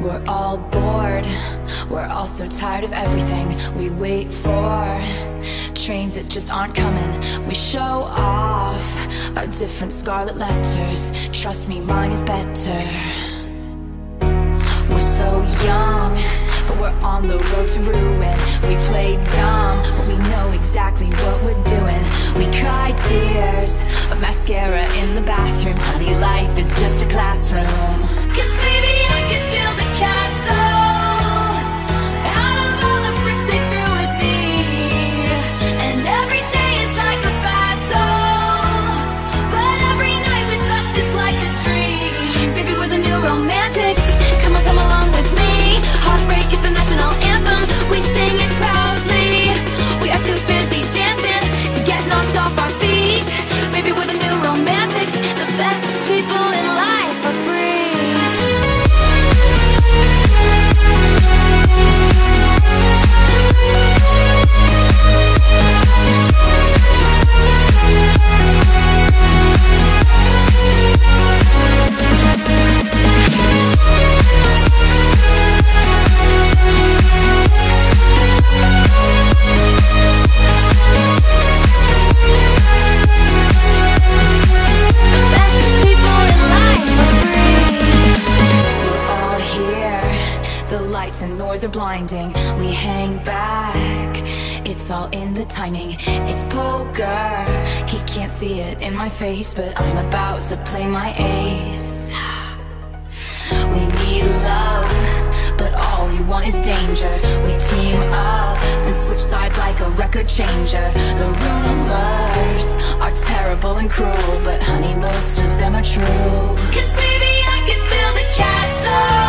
We're all bored, we're all so tired of everything we wait for. Trains that just aren't coming. We show off our different scarlet letters. Trust me, mine is better. We're so young, but we're on the road to ruin. We play dumb, but we know exactly what we're doing. We cry tears of mascara in the bathroom. Honey, life is just a classroom. 'Cause baby, I could build a castle out of all the bricks they threw at me. And every day is like a battle, but every night with us is like a dream. Baby, we're the new romantics. Come on, come along with me. Heartbreak is the national anthem. We sing it proudly. We are too busy dancing to get knocked off our feet. Baby, we're the new romantics. The best people in life are free. And noise are blinding. We hang back, it's all in the timing. It's poker, he can't see it in my face, but I'm about to play my ace. We need love, but all we want is danger. We team up, then switch sides like a record changer. The rumors are terrible and cruel, but honey, most of them are true. 'Cause baby, I could build a castle